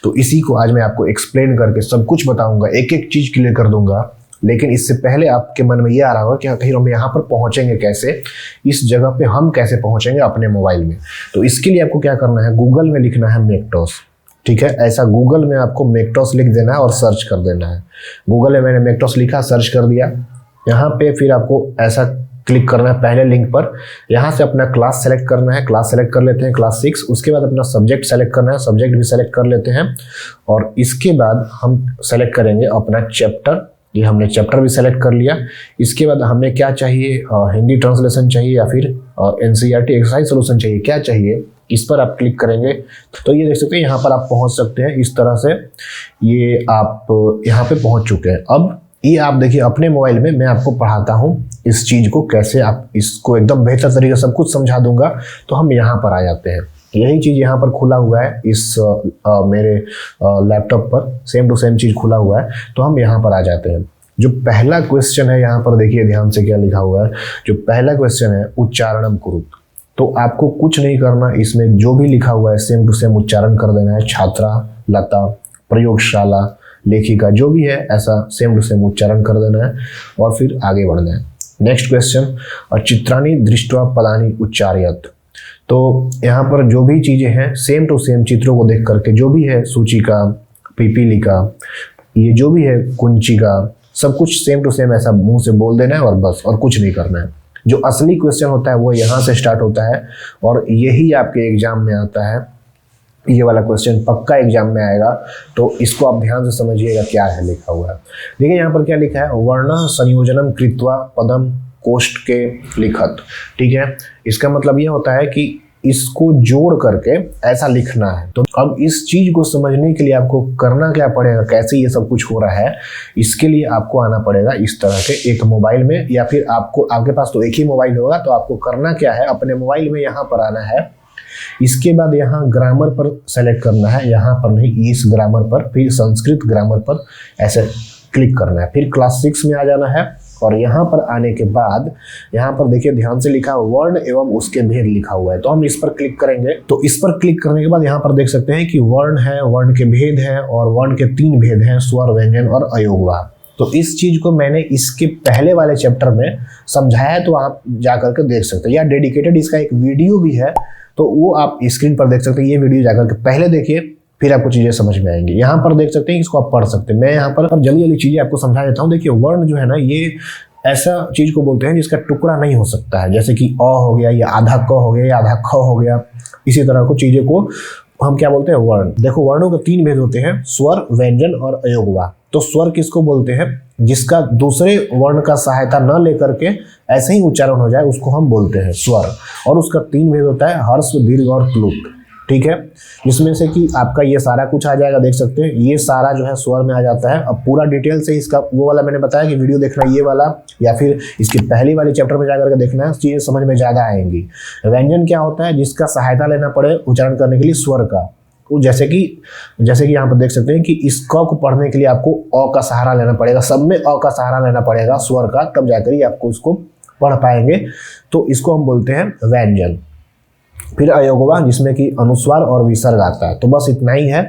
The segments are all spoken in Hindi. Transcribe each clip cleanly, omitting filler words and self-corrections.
तो इसी को आज मैं आपको एक्सप्लेन करके सब कुछ बताऊंगा, एक एक चीज़ क्लियर कर दूंगा। लेकिन इससे पहले आपके मन में ये आ रहा होगा कि आखिर हम यहाँ पर पहुँचेंगे कैसे, इस जगह पे हम कैसे पहुँचेंगे अपने मोबाइल में। तो इसके लिए आपको क्या करना है, गूगल में लिखना है मेकटॉस, ठीक है। ऐसा गूगल में आपको मेकटॉस लिख देना है और सर्च कर देना है। गूगल में मैंने मेकटॉस लिखा, सर्च कर दिया। यहाँ पे फिर आपको ऐसा क्लिक करना है पहले लिंक पर। यहाँ से अपना क्लास सेलेक्ट करना है, क्लास सेलेक्ट कर लेते हैं क्लास 6। उसके बाद अपना सब्जेक्ट सेलेक्ट करना है, सब्जेक्ट भी सेलेक्ट कर लेते हैं। और इसके बाद हम सेलेक्ट करेंगे अपना चैप्टर, ये हमने चैप्टर भी सेलेक्ट कर लिया। इसके बाद हमें क्या चाहिए, हिंदी ट्रांसलेशन चाहिए या फिर NCERT एक्सरसाइज सोल्यूशन चाहिए, क्या चाहिए, इस पर आप क्लिक करेंगे तो ये देख सकते हैं यहाँ पर आप पहुँच सकते हैं। इस तरह से ये आप यहाँ पे पहुँच चुके हैं। अब ये आप देखिए अपने मोबाइल में मैं आपको पढ़ाता हूँ इस चीज़ को, कैसे आप इसको एकदम बेहतर तरीके से सब कुछ समझा दूंगा। तो हम यहाँ पर आ जाते हैं, यही चीज़ यहाँ पर खुला हुआ है इस मेरे लैपटॉप पर, सेम टू सेम चीज़ खुला हुआ है। तो हम यहाँ पर आ जाते हैं। जो पहला क्वेश्चन है यहाँ पर देखिए ध्यान से क्या लिखा हुआ है। जो पहला क्वेश्चन है उच्चारणम कुरुत, तो आपको कुछ नहीं करना, इसमें जो भी लिखा हुआ है सेम टू सेम उच्चारण कर देना है। छात्रा, लता, प्रयोगशाला, लेखिका, जो भी है ऐसा सेम टू सेम उच्चारण कर देना है और फिर आगे बढ़ना है। नेक्स्ट क्वेश्चन, चित्राणि दृष्ट्वा पदानि उच्चारयत, तो यहाँ पर जो भी चीज़ें हैं सेम टू सेम चित्रों को देख करके, जो भी है सूचिका, पिपीलिका, ये जो भी है कुंचिका, सब कुछ सेम टू सेम ऐसा मुंह से बोल देना है और बस, और कुछ नहीं करना है। जो असली क्वेश्चन होता है वो यहाँ से स्टार्ट होता है और यही आपके एग्जाम में आता है। ये वाला क्वेश्चन पक्का एग्जाम में आएगा, तो इसको आप ध्यान से समझिएगा क्या है लिखा हुआ है। देखिए यहाँ पर क्या लिखा है, वर्ण संयोजनम कृत्वा पदम कोष्ठ के लिखत, ठीक है। इसका मतलब ये होता है कि इसको जोड़ करके ऐसा लिखना है। तो अब इस चीज को समझने के लिए आपको करना क्या पड़ेगा, कैसे ये सब कुछ हो रहा है, इसके लिए आपको आना पड़ेगा इस तरह के एक मोबाइल में, या फिर आपके पास तो एक ही मोबाइल होगा। तो आपको करना क्या है, अपने मोबाइल में यहाँ पर आना है। इसके बाद यहाँ ग्रामर पर सेलेक्ट करना है, यहाँ पर नहीं, इस ग्रामर पर, फिर संस्कृत ग्रामर पर ऐसे क्लिक करना है। फिर क्लास 6 में आ जाना है और यहाँ पर आने के बाद यहाँ पर देखिए ध्यान से लिखा वर्ण एवं उसके भेद लिखा हुआ है। तो हम इस पर क्लिक करेंगे। तो इस पर क्लिक करने के बाद यहाँ पर देख सकते हैं कि वर्ण है, वर्ण के भेद है और वर्ण के 3 भेद हैं, स्वर, व्यंजन और अयोगवाह। तो इस चीज को मैंने इसके पहले वाले चैप्टर में समझाया है, तो आप जाकर के देख सकते हैं, या डेडिकेटेड इसका एक वीडियो भी है, तो वो आप स्क्रीन पर देख सकते हैं। ये वीडियो जाकर के पहले देखिए, फिर आपको चीजें समझ में आएंगी। यहाँ पर देख सकते हैं, इसको आप पढ़ सकते हैं। मैं यहाँ पर जल्दी जल्दी चीजें आपको समझा देता हूँ। देखिए वर्ण जो है ना, ये ऐसा चीज को बोलते हैं जिसका टुकड़ा नहीं हो सकता है, जैसे कि अ हो गया, या आधा क हो गया, या आधा ख हो गया। इसी तरह को चीजें को हम क्या बोलते हैं, वर्ण। देखो वर्णों के 3 भेद होते हैं, स्वर, व्यंजन और अयोगवाह। तो स्वर किसको बोलते हैं, जिसका दूसरे वर्ण का सहायता न लेकर के ऐसे ही उच्चारण हो जाए, उसको हम बोलते हैं स्वर। और उसका 3 भेद होता है, हर्ष, दीर्घ और प्लुत, ठीक है। जिसमें से कि आपका ये सारा कुछ आ जाएगा, देख सकते हैं ये सारा जो है स्वर में आ जाता है। अब पूरा डिटेल से इसका वो वाला मैंने बताया कि वीडियो देखना ये वाला, या फिर इसकी पहली वाली चैप्टर में जाकर के देखना है, चीजें समझ में ज्यादा आएंगी। व्यंजन क्या होता है, जिसका सहायता लेना पड़े उच्चारण करने के लिए स्वर का। जैसे कि यहाँ पर देख सकते हैं कि इस क को पढ़ने के लिए आपको अ का सहारा लेना पड़ेगा, सब में अ का सहारा लेना पड़ेगा स्वर का, तब जाकर ही आपको इसको पढ़ पाएंगे। तो इसको हम बोलते हैं व्यंजन। फिर अयोगवाह, जिसमें कि अनुस्वार और विसर्ग आता है। तो बस इतना ही है।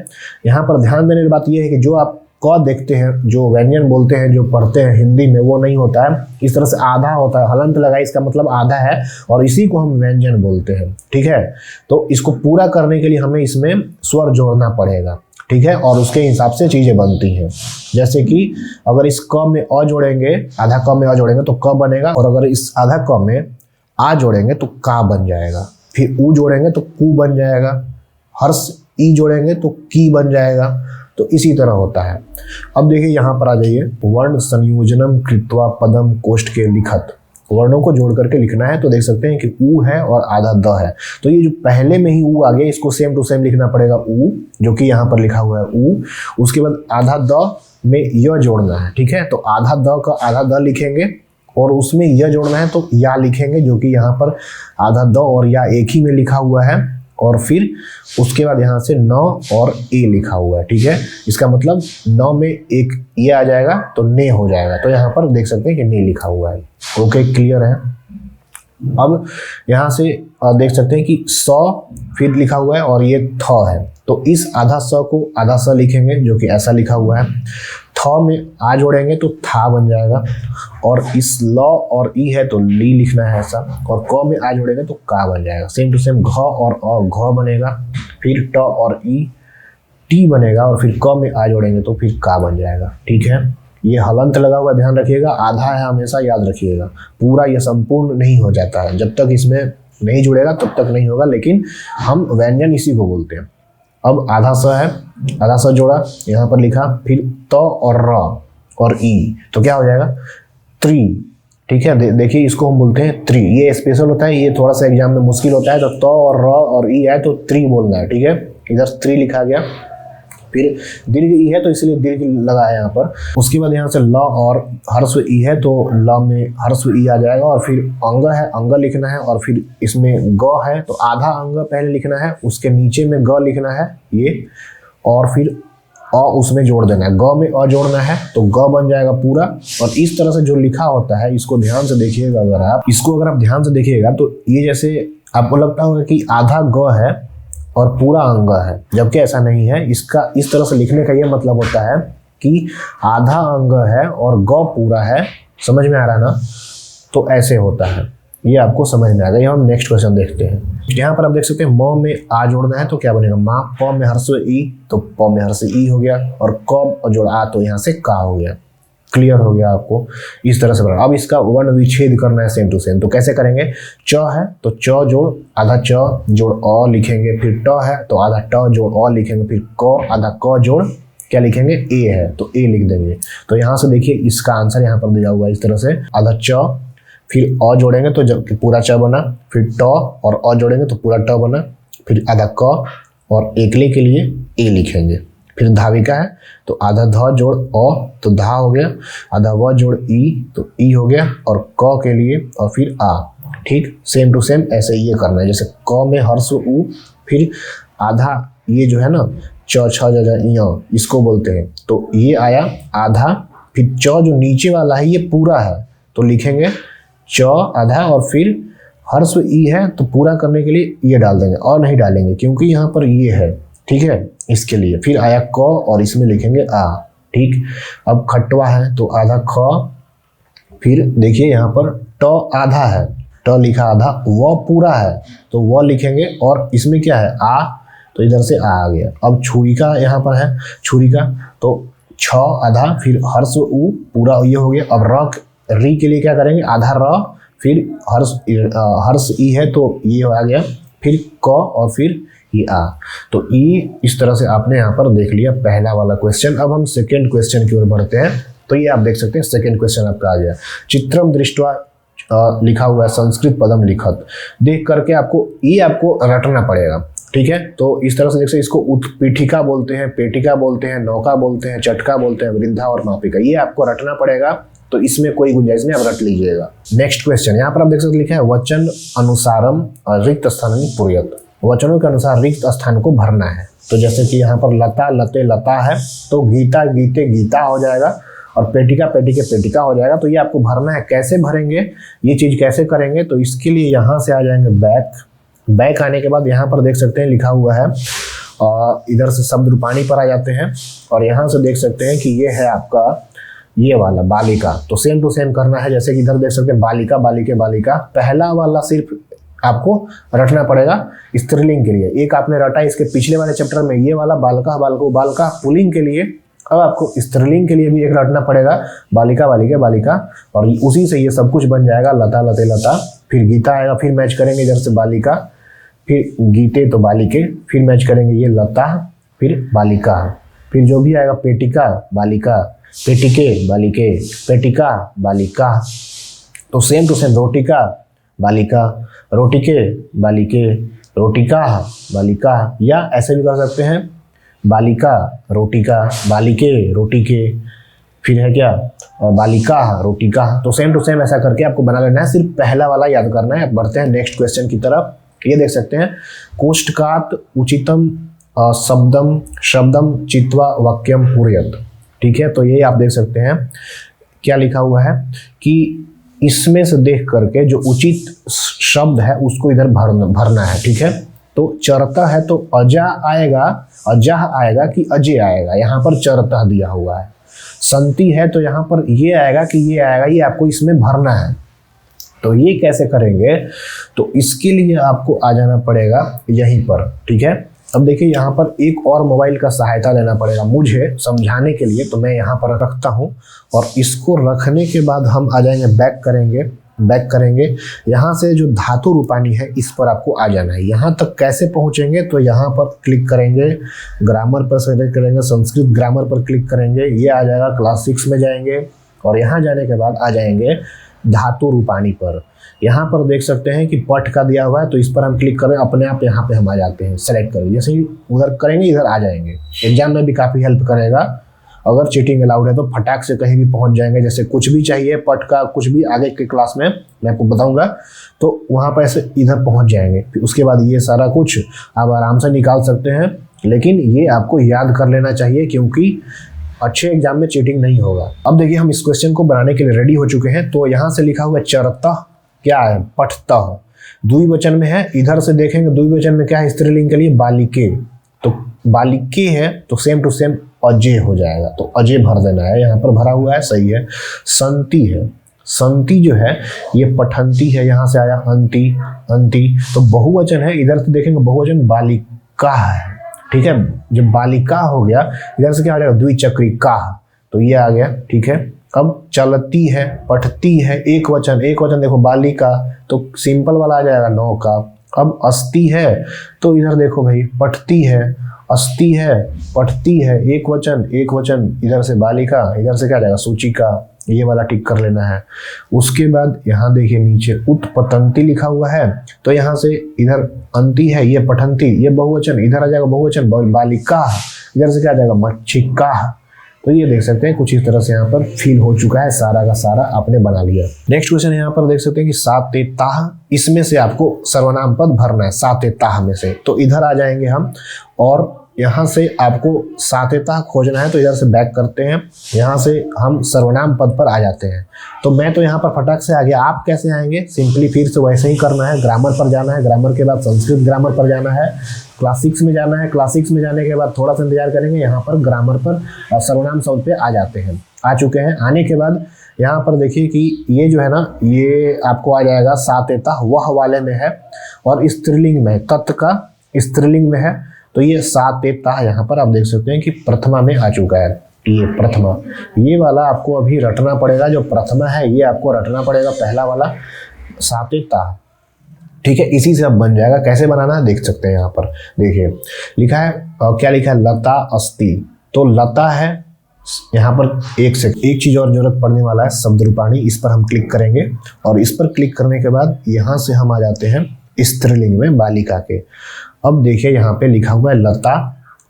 यहाँ पर ध्यान देने की बात यह है कि जो आप क देखते हैं, जो व्यंजन बोलते हैं, जो पढ़ते हैं हिंदी में, वो नहीं होता है। इस तरह से आधा होता है, हलंत लगाए, इसका मतलब आधा है, और इसी को हम व्यंजन बोलते हैं, ठीक है। तो इसको पूरा करने के लिए हमें इसमें स्वर जोड़ना पड़ेगा, ठीक है, और उसके हिसाब से चीजें बनती हैं। जैसे कि अगर इस क में अ जोड़ेंगे, आधा क में अ जोड़ेंगे तो क बनेगा, और अगर इस आधा क में आ जोड़ेंगे तो का बन जाएगा। फिर ऊ जोड़ेंगे तो कू बन जाएगा, हर्ष ई जोड़ेंगे तो की बन जाएगा। तो इसी तरह होता है। अब देखिए यहाँ पर आ जाइए, वर्ण संयोजनम कृत्वा पदम कोष्ठ के लिखत, वर्णों को जोड़ करके लिखना है। तो देख सकते हैं कि ऊ है और आधा द है। तो ये जो पहले में ही ऊ आ गया, इसको सेम टू सेम लिखना पड़ेगा ऊ, जो कि यहाँ पर लिखा हुआ है ऊ। उसके बाद आधा द में य जोड़ना है, ठीक है। तो आधा द का आधा द लिखेंगे और उसमें य जोड़ना है तो या लिखेंगे, जो कि यहाँ पर आधा द और या एक ही में लिखा हुआ है। और फिर उसके बाद यहाँ से न और ए लिखा हुआ है, ठीक है। इसका मतलब न में एक ये आ जाएगा तो ने हो जाएगा। तो यहाँ पर देख सकते हैं कि ने लिखा हुआ है। ओके, क्लियर है। अब यहाँ से देख सकते हैं कि स फिर लिखा हुआ है और ये थ है। तो इस आधा स को आधा स लिखेंगे जो कि ऐसा लिखा हुआ है। थ में आ जोड़ेंगे तो था बन जाएगा, और इस ल और ई है तो ली लिखना है ऐसा, और क में आ जोड़ेंगे तो का बन जाएगा। सेम टू सेम घ और अ घ बनेगा, फिर ट और ई टी बनेगा, और फिर क में आ जोड़ेंगे तो फिर का बन जाएगा। ठीक है, ये हलंत लगा हुआ ध्यान रखिएगा, आधा है हमेशा याद रखिएगा, पूरा ये संपूर्ण नहीं हो जाता है, जब तक इसमें नहीं जुड़ेगा तब तक नहीं होगा, लेकिन हम व्यंजन इसी को बोलते हैं। अब आधा स है, आधा स जोड़ा यहाँ पर लिखा, फिर त और र और ई, तो क्या हो जाएगा त्रि। ठीक है, देखिए इसको हम बोलते हैं त्रि, ये स्पेशल होता है, ये थोड़ा सा एग्जाम में मुश्किल होता है, तो त और र और ई है तो त्रि बोलना है। ठीक है, इधर त्रि लिखा गया, फिर दीर्घ ई है तो इसलिए दीर्घ लगा है यहाँ पर। उसके बाद यहाँ से ल और हर्स्व ई है तो ल में हर्स्व ई आ जाएगा, और फिर अंग है, अंग लिखना है, और फिर इसमें ग है तो आधा अंग पहले लिखना है, उसके नीचे में ग लिखना है ये, और फिर अ उसमें जोड़ देना है, ग में अ जोड़ना है तो ग बन जाएगा पूरा। और इस तरह से जो लिखा होता है इसको ध्यान से देखिएगा, अगर आप ध्यान से देखिएगा तो ये जैसे आपको लगता होगा कि आधा ग है और पूरा अंग है, जबकि ऐसा नहीं है। इसका इस तरह से लिखने का ये मतलब होता है कि आधा अंग है और ग पूरा है। समझ में आ रहा है ना? तो ऐसे होता है, ये आपको समझ में आ गया। हम नेक्स्ट क्वेश्चन देखते हैं। यहाँ पर आप देख सकते हैं म में आ जोड़ना है तो क्या बनेगा माँ, प में हर्ष ई तो प में हर्ष ई हो गया, और क और जोड़ आ तो यहाँ से का हो गया। क्लियर हो गया आपको? इस तरह से बना। अब इसका वर्ण विच्छेद करना है सेम टू सेम, तो कैसे करेंगे? च है तो च जोड़ आधा च जोड़ अ लिखेंगे, फिर ट है तो आधा ट जोड़ अ लिखेंगे, फिर क आधा क जोड़ क्या लिखेंगे ए है तो ए लिख देंगे। तो यहाँ से देखिए इसका आंसर यहाँ पर दिया हुआ है इस तरह से, आधा च फिर अ जोड़ेंगे तो जब पूरा च बना, फिर ट और अ जोड़ेंगे तो पूरा ट बना, फिर आधा क और एकले के लिए ए लिखेंगे, फिर धाविका है तो आधा ध जोड़ अ तो धा हो गया, आधा व जोड़ ई तो ई हो गया, और क के लिए और फिर आ। ठीक, सेम टू सेम ऐसे ये करना है। जैसे क में हर्ष उ, फिर आधा ये जो है ना च छ ज ज इसको बोलते हैं, तो ये आया आधा, फिर च जो नीचे वाला है ये पूरा है तो लिखेंगे च आधा, और फिर हर्ष ई है तो पूरा करने के लिए ये डाल देंगे, और नहीं डालेंगे क्योंकि यहाँ पर ये है। ठीक है, इसके लिए फिर आया क और इसमें लिखेंगे आ। ठीक, अब खटवा है तो आधा ख, फिर देखिए यहाँ पर ट आधा है, ट लिखा आधा, व पूरा है तो व लिखेंगे, और इसमें क्या है आ, तो इधर से आ गया। अब छुरी का यहाँ पर है, छुरी का तो छ आधा, फिर हर्ष उ पूरा ये हो गया। अब री के लिए क्या करेंगे? आधा र, फिर हर्ष ई है तो ये आ गया, फिर क और फिर ये आ। तो ये इस तरह से आपने यहाँ पर देख लिया पहला वाला क्वेश्चन। अब हम सेकेंड क्वेश्चन की ओर बढ़ते हैं। तो ये आप देख सकते हैं सेकेंड क्वेश्चन आपका आ गया, चित्रम दृष्टवा लिखा हुआ है संस्कृत पदम लिखत। देख करके आपको रटना पड़ेगा। ठीक है, तो इस तरह से देखिए इसको उत्पीठिका बोलते हैं, पेटिका बोलते हैं, नौका बोलते हैं, चटका बोलते हैं, वृद्धा और मापिका, ये आपको रटना पड़ेगा। तो इसमें कोई गुंजाइश नहीं, आप रट लीजिएगा। नेक्स्ट क्वेश्चन यहाँ पर आप देख सकते लिखा है वचन अनुसारम रिक्त स्थान पूर्यत। वचनों के अनुसार रिक्त स्थान को भरना है। तो जैसे कि यहाँ पर लता लते लता है तो गीता गीते गीता हो जाएगा, और पेटिका पेटिके पेटिका हो जाएगा। तो ये आपको भरना है। कैसे भरेंगे, ये चीज कैसे करेंगे? तो इसके लिए यहाँ से आ जाएंगे बैक। बैक आने के बाद यहाँ पर देख सकते हैं लिखा हुआ है, इधर से शब्द रूपाणी पर आ जाते हैं, और यहाँ से देख सकते हैं कि ये है आपका ये वाला बालिका। तो सेम टू सेम करना है। जैसे कि इधर देख सकते हैं बालिका बालिके बालिका, पहला वाला सिर्फ आपको रटना पड़ेगा स्त्रीलिंग के लिए। एक आपने रटा इसके पिछले वाले चैप्टर में, ये वाला बालका बालको बालका पुल्लिंग के लिए। अब आपको स्त्रीलिंग के लिए भी एक रटना पड़ेगा, बालिका बालिके बालिका, और उसी से ये सब कुछ बन जाएगा, लता लते लता। फिर गीता आएगा, फिर मैच करेंगे इधर से बालिका, फिर गीते तो बालिके, फिर मैच करेंगे ये लता, फिर बालिका, फिर जो भी आएगा पेटिका बालिका, पेटिके बालिके, पेटिका बालिका। तो सेम टू सेम रोटिका बालिका, रोटिके बालिके, रोटिका बालिका, या ऐसे भी कर सकते हैं बालिका रोटिका, बालिके रोटिके, फिर है क्या बालिका रोटिका। तो सेम टू सेम ऐसा करके आपको बना लेना है, सिर्फ पहला वाला याद करना है। अब बढ़ते हैं नेक्स्ट क्वेश्चन की तरफ। ये देख सकते हैं कोष्ठकात उचितम शब्दम शब्दम चित्वा वाक्यम पूरयत। ठीक है, तो ये आप देख सकते हैं क्या लिखा हुआ है कि इसमें से देख करके जो उचित शब्द है उसको इधर भरना है। ठीक है, तो चरता है तो अजा आएगा, अजाह आएगा कि अजय आएगा, यहाँ पर चरता दिया हुआ है। संति है तो यहाँ पर ये आएगा कि ये आएगा, ये आपको इसमें भरना है। तो ये कैसे करेंगे, तो इसके लिए आपको आ जाना पड़ेगा यहीं पर, ठीक है। अब देखिए यहाँ पर एक और मोबाइल का सहायता लेना पड़ेगा मुझे समझाने के लिए, तो मैं यहाँ पर रखता हूँ और इसको रखने के बाद हम आ जाएंगे बैक करेंगे। यहाँ से जो धातु रूपानी है इस पर आपको आ जाना है। यहाँ तक कैसे पहुँचेंगे, तो यहाँ पर क्लिक करेंगे, ग्रामर पर सेलेक्ट करेंगे, संस्कृत ग्रामर पर क्लिक करेंगे, ये आ जाएगा, क्लास 6 में जाएंगे और यहाँ जाने के बाद आ जाएंगे धातु रूपानी पर। यहाँ पर देख सकते हैं कि पठ का दिया हुआ है, तो इस पर हम क्लिक करें, अपने आप यहाँ पे हम आ जाते हैं, सेलेक्ट करें, जैसे ही उधर करेंगे इधर आ जाएंगे। एग्जाम में भी काफ़ी हेल्प करेगा, अगर चीटिंग अलाउड है तो फटाक से कहीं भी पहुँच जाएंगे। जैसे कुछ भी चाहिए पठ का, कुछ भी आगे के क्लास में मैं आपको बताऊँगा, तो वहाँ पर ऐसे इधर पहुँच जाएंगे। फिर उसके बाद ये सारा कुछ आप आराम से निकाल सकते हैं, लेकिन ये आपको याद कर लेना चाहिए क्योंकि अच्छे एग्जाम में चीटिंग नहीं होगा। अब देखिए हम इस क्वेश्चन को बनाने के लिए रेडी हो चुके हैं। तो यहाँ से लिखा हुआ है चरता, क्या है, पठता, द्विवचन में है। इधर से देखेंगे द्विवचन में क्या है, स्त्रीलिंग के लिए बालिके, तो बालिके है तो सेम टू सेम अजय हो जाएगा, तो अजय भर देना है, यहाँ पर भरा हुआ है, सही है। संति है, संति जो है ये पठंती है, यहाँ से आया अंति, अंति, तो बहुवचन है। इधर से देखेंगे बहुवचन बालिका है, ठीक है। जब बालिका हो गया इधर से क्या आ जाएगा, द्विचक्रिका, तो ये आ गया, ठीक है। अब चलती है, पठती है, एक वचन देखो बालिका, तो सिंपल वाला आ जाएगा नौका। अब अस्ति है तो इधर देखो भाई पठती है, अस्ति है, पठती है, एक वचन, इधर से बालिका, इधर से क्या आ जाएगा सूचिका, ये वाला टिक कर लेना है। उसके बाद यहाँ देखिए नीचे उत्पतंती लिखा हुआ है, तो यहाँ से इधर अंति है, ये पठंती, ये बहुवचन, इधर आ जाएगा बहुवचन बालिका, इधर से क्या आ जाएगा मच्छिका। तो ये देख सकते हैं कुछ इस तरह से यहाँ पर फील हो चुका है, सारा का सारा आपने बना लिया। नेक्स्ट क्वेश्चन यहाँ पर देख सकते हैं कि साते ताह, इसमें से आपको सर्वनाम पद भरना है, साते ताह में से। तो इधर आ जाएंगे हम और यहाँ से आपको साते ताह खोजना है, तो इधर से बैक करते हैं, यहाँ से हम सर्वनाम पद पर आ जाते हैं। तो मैं तो यहाँ पर फटाक से आ गया, आप कैसे आएंगे, सिंपली फिर से वैसे ही करना है, ग्रामर पर जाना है, ग्रामर के बाद संस्कृत ग्रामर पर जाना है, क्लास 6 में जाना है, क्लास 6 में जाने के बाद थोड़ा सा इंतजार करेंगे, यहाँ पर ग्रामर पर सर्वनाम शब्द पे आ जाते हैं। आ चुके हैं, आने के बाद यहाँ पर देखिए कि ये जो है ना, ये आपको आ जाएगा साते ताह, वह वाले में है और स्त्रीलिंग में, तत् का स्त्रीलिंग में है, तो ये साते ताह यहाँ पर आप देख सकते हैं कि प्रथमा में आ चुका है। ये प्रथमा, ये वाला आपको अभी रटना पड़ेगा, जो प्रथमा है ये आपको रटना पड़ेगा, पहला वाला साते ताह, ठीक है। इसी से अब बन जाएगा, कैसे बनाना है देख सकते हैं। यहाँ पर देखिए लिखा है, क्या लिखा है, लता अस्ति, तो लता है, यहाँ पर एक चीज और जरूरत पड़ने वाला है, शब्द रूपाणी, इस पर हम क्लिक करेंगे और इस पर क्लिक करने के बाद यहाँ से हम आ जाते हैं स्त्रीलिंग में बालिका के। अब देखिए यहाँ पे लिखा हुआ है लता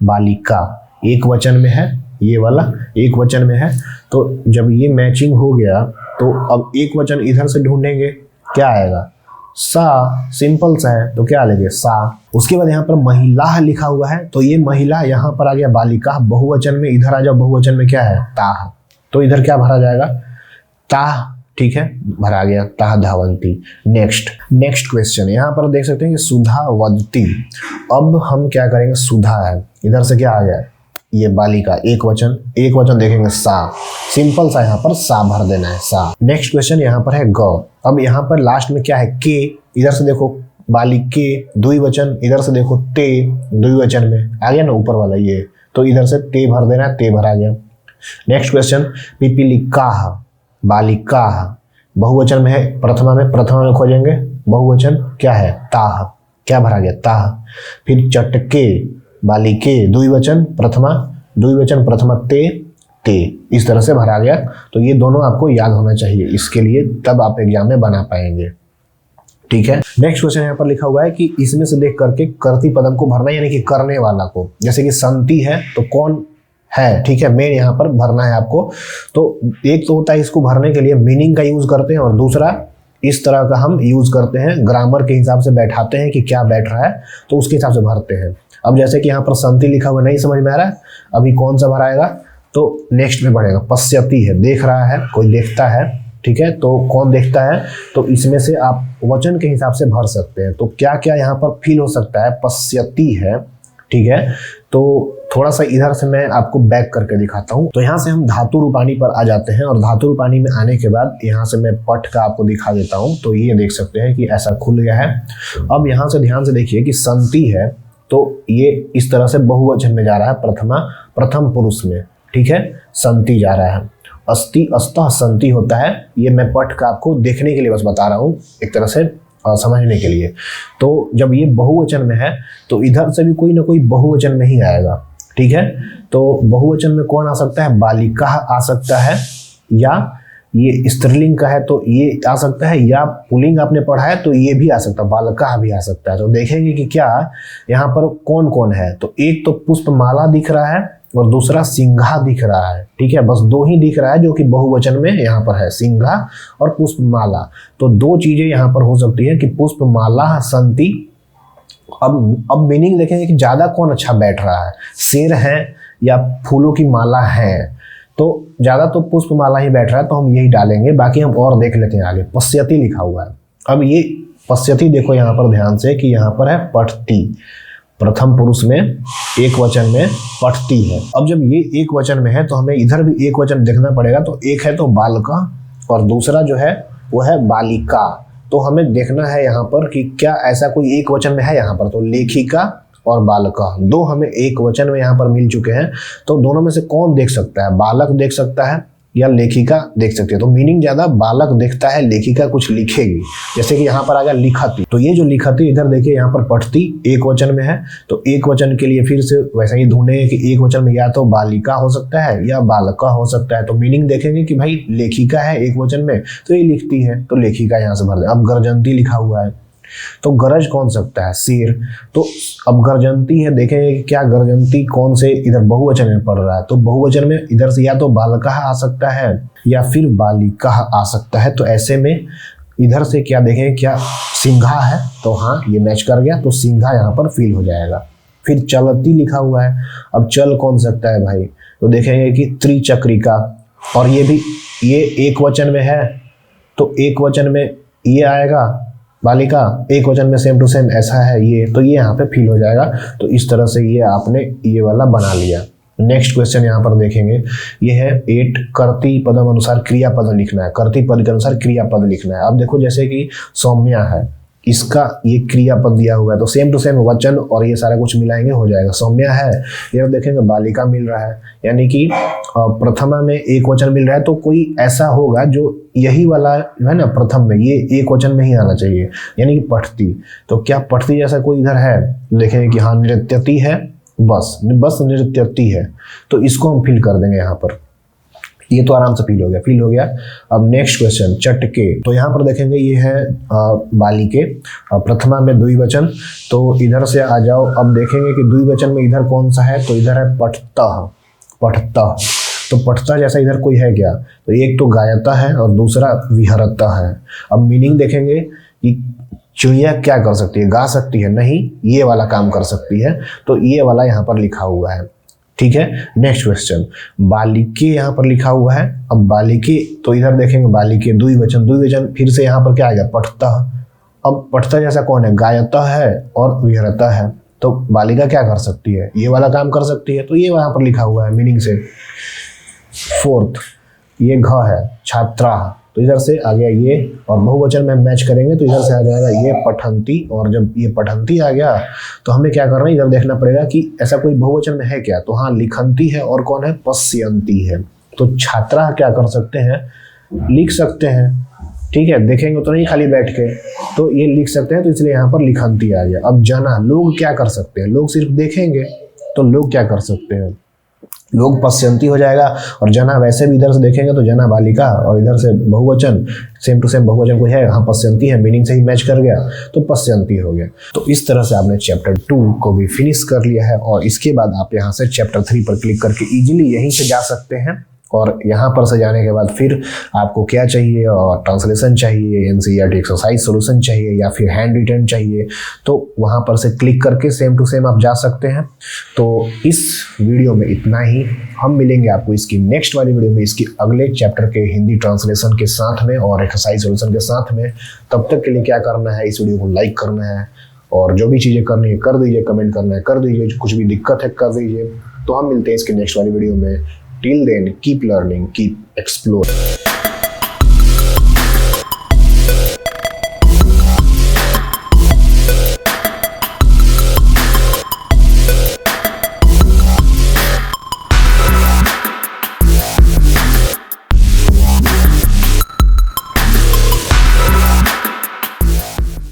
बालिका, एक वचन में है, ये वाला एक वचन में है। तो जब ये मैचिंग हो गया तो अब एक वचन इधर से ढूंढेंगे, क्या आएगा, सा, सिंपल सा है, तो क्या लेंगे सा। उसके बाद यहाँ पर महिला लिखा हुआ है, तो ये महिला यहाँ पर आ गया बालिका, बहुवचन में, इधर आ जाओ, बहुवचन में क्या है, ताह, तो इधर क्या भरा जाएगा, ताह, ठीक है, भरा गया, ताह धावंती। नेक्स्ट क्वेश्चन यहाँ पर देख सकते हैं कि सुधा वदती। अब हम क्या करेंगे, सुधा है, इधर से क्या आ गया, ये बालिका, एक वचन देखेंगे सा, सिंपल सा यहाँ पर सा भर देना है, सा। नेक्स्ट क्वेश्चन यहाँ पर है गौ। अब यहाँ पर लास्ट में क्या है, के, इधर से देखो बालिके, द्विवचन, इधर से देखो ते, द्विवचन में आ गया ना ऊपर वाला ये, तो इधर से ते भर देना है, ते भरा गया। नेक्स्ट क्वेश्चन पिपीलिकाह, बालिका, बहुवचन में है, प्रथमा में खोजेंगे, बहुवचन क्या है, ताह, क्या भरा गया, ताह। फिर चटके, बालिके, द्विवचन प्रथमा ते, इस तरह से भरा गया। तो ये दोनों आपको याद होना चाहिए इसके लिए, तब आप एग्जाम में बना पाएंगे, ठीक है। नेक्स्ट क्वेश्चन यहाँ पर लिखा हुआ है कि इसमें से देख करके कर्ती पदम को भरना, यानी कि करने वाला को, जैसे कि संति है तो कौन है, ठीक है, मेन यहाँ पर भरना है आपको। तो एक तो होता है इसको भरने के लिए मीनिंग का यूज करते हैं, और दूसरा इस तरह का हम यूज करते हैं, ग्रामर के हिसाब से बैठाते हैं कि क्या बैठ रहा है, तो उसके हिसाब से भरते हैं। अब जैसे कि यहाँ पर संति लिखा हुआ नहीं समझ में आ रहा है, अभी कौन सा भराएगा, तो नेक्स्ट में बढ़ेगा। पश्यति है, देख रहा है, कोई देखता है, ठीक है, तो कौन देखता है, तो इसमें से आप वचन के हिसाब से भर सकते हैं। तो क्या क्या यहाँ पर फील हो सकता है, पश्यति है, ठीक है। तो थोड़ा सा इधर से मैं आपको बैक करके दिखाता हूँ। तो यहाँ से हम धातु रूपानी पर आ जाते हैं और धातु रूपानी में आने के बाद यहाँ से मैं पट का आपको दिखा देता हूँ। तो ये देख सकते हैं कि ऐसा खुल गया है। अब यहाँ से ध्यान से देखिए कि संति है, तो ये इस तरह से बहुवचन में जा रहा है, प्रथम पुरुष में, ठीक है, संति जा रहा है। अस्ति अस्तः संति होता है। ये मैं पट का आपको देखने के लिए बस बता रहा हूँ, एक तरह से समझने के लिए। तो जब ये बहुवचन में है तो इधर से भी कोई ना कोई बहुवचन में ही आएगा, ठीक है। तो बहुवचन में कौन आ सकता है, बालिका आ सकता है, या ये स्त्रीलिंग का है तो ये आ सकता है, या पुल्लिंग आपने पढ़ा है तो ये भी आ सकता है, बालका भी आ सकता है। तो देखेंगे कि क्या यहाँ पर कौन कौन है। तो एक तो पुष्पमाला दिख रहा है और दूसरा सिंघा दिख रहा है, ठीक है। बस दो ही दिख रहा है जो कि बहुवचन में यहाँ पर है, सिंघा और पुष्पमाला। तो दो चीजें यहाँ पर हो सकती है कि पुष्पमाला संति। अब मीनिंग देखेंगे कि ज्यादा कौन अच्छा बैठ रहा है, शेर है या फूलों की माला है। तो ज्यादा तो पुष्पमाला ही बैठ रहा है, तो हम यही डालेंगे। बाकी हम और देख लेते हैं आगे। पश्यति लिखा हुआ है। अब ये पश्यति देखो यहाँ पर ध्यान से कि यहाँ पर है पठती, प्रथम पुरुष में एक वचन में पठती है। अब जब ये एक वचन में है तो हमें इधर भी एक वचन देखना पड़ेगा। तो एक है तो बालका और दूसरा जो है वो है बालिका। तो हमें देखना है यहाँ पर कि क्या ऐसा कोई एक वचन में है यहाँ पर। तो लेखिका और बालका दो हमें एक वचन में यहाँ पर मिल चुके हैं। तो दोनों में से कौन देख सकता है, बालक देख सकता है या लेखिका देख सकती है। तो मीनिंग ज्यादा बालक देखता है, लेखिका कुछ लिखेगी। जैसे कि यहाँ पर आ गया लिखती, तो ये जो लिखती इधर देखिए यहाँ पर पठती एक वचन में है। तो एक वचन के लिए फिर से वैसा ही ढूंढेंगे कि एक वचन में या तो बालिका हो सकता है या बालका हो सकता है। तो मीनिंग देखेंगे कि भाई लेखिका है एक वचन में तो ये लिखती है, तो लेखिका यहाँ से भर दे। अब गर्जंती लिखा हुआ है, तो गरज कौन सकता है, शेर। तो अब गर्जंती है, देखेंगे कि क्या गर्जंती कौन से इधर बहुवचन में पढ़ रहा है। तो बहुवचन में इधर से या तो बालका आ सकता है या फिर बालिका आ सकता है। तो ऐसे में इधर से क्या देखेंगे, क्या सिंघा है, तो हाँ ये मैच कर गया, तो सिंघा यहाँ पर फील हो जाएगा। फिर चलती लिखा हुआ है। अब चल कौन सकता है भाई, तो देखेंगे कि त्रिचक्रिका, और ये भी ये एक वचन में है तो एक वचन में ये आएगा बालिका, एक वचन में सेम टू सेम ऐसा है ये, तो ये यहाँ पे फील हो जाएगा। तो इस तरह से ये आपने ये वाला बना लिया। नेक्स्ट क्वेश्चन यहाँ पर देखेंगे, ये है 8 कर्ती पदम अनुसार क्रियापद लिखना है। कर्ती पद के अनुसार क्रियापद लिखना है। अब देखो जैसे कि सौम्या है, इसका ये क्रियापद दिया हुआ है, तो सेम टू सेम वचन और ये सारा कुछ मिलाएंगे हो जाएगा। सौम्या है, ये देखेंगे बालिका मिल रहा है, यानी कि प्रथमा में एक वचन मिल रहा है। तो कोई ऐसा होगा जो यही वाला है ना, प्रथम में ये एक वचन में ही आना चाहिए, यानी कि पठती। तो क्या पठती जैसा कोई इधर है, देखेंगे कि हाँ नृत्यति है, बस नृत्यति है। तो इसको हम फिल कर देंगे यहाँ पर। ये तो आराम से फील हो गया। अब नेक्स्ट क्वेश्चन चटके। तो यहाँ पर देखेंगे ये है बालिके, प्रथमा में द्विवचन। तो इधर से आ जाओ, अब देखेंगे कि द्विवचन में इधर कौन सा है, तो इधर है पठता। तो पठता जैसा इधर कोई है क्या, तो एक तो गायता है और दूसरा विहरता है। अब मीनिंग देखेंगे कि चिड़िया क्या कर सकती है, गा सकती है, नहीं ये वाला काम कर सकती है। तो ये वाला यहाँ पर लिखा हुआ है, ठीक है। नेक्स्ट क्वेश्चन बालिके यहाँ पर लिखा हुआ है। अब बालिके तो इधर देखेंगे बालिके द्विवचन फिर से यहाँ पर क्या आएगा, पठता। अब पठता जैसा कौन है, गायता है और विहरता है। तो बालिका क्या कर सकती है, ये वाला काम कर सकती है, तो ये वहां पर लिखा हुआ है मीनिंग से। फोर्थ ये घ है, छात्रा, तो इधर से आ गया ये, और बहुवचन में मैच करेंगे तो इधर से आ जाएगा ये पठंती। और जब ये पठंती आ गया तो हमें क्या करना है, इधर देखना पड़ेगा कि ऐसा कोई बहुवचन में है क्या। तो हाँ लिखंती है, और कौन है, पश्यंती है। तो छात्रा क्या कर सकते हैं, लिख सकते हैं, ठीक है। देखेंगे तो नहीं खाली बैठ के, तो ये लिख सकते हैं, तो इसलिए यहाँ पर लिखंती आ गया। अब जना, लोग क्या कर सकते हैं, लोग सिर्फ देखेंगे, तो लोग क्या कर सकते हैं, लोग पश्यंती हो जाएगा। और जना वैसे भी इधर से देखेंगे तो जना बालिका, और इधर से बहुवचन सेम टू सेम बहुवचन कोई है, हाँ पश्यंती है, मीनिंग से ही मैच कर गया, तो पश्यंती हो गया। तो इस तरह से आपने चैप्टर 2 को भी फिनिश कर लिया है। और इसके बाद आप यहाँ से चैप्टर 3 पर क्लिक करके इजीली यहीं से जा सकते हैं और यहाँ पर से जाने के बाद फिर आपको क्या चाहिए, और ट्रांसलेशन चाहिए, एनसीईआरटी एक्सरसाइज सॉल्यूशन चाहिए, या फिर हैंड रिटन चाहिए, तो वहाँ पर से क्लिक करके सेम टू सेम आप जा सकते हैं। तो इस वीडियो में इतना ही। हम मिलेंगे आपको इसकी नेक्स्ट वाली वीडियो में इसकी अगले चैप्टर के हिंदी ट्रांसलेशन के साथ में और एक्सरसाइज सॉल्यूशन के साथ में। तब तक के लिए क्या करना है, इस वीडियो को लाइक करना है और जो भी चीज़ें करनी है कर दीजिए, कमेंट करना है कर दीजिए, कुछ भी दिक्कत है कर दीजिए। तो हम मिलते हैं इसके नेक्स्ट वाली वीडियो में। Till then keep learning, keep explore.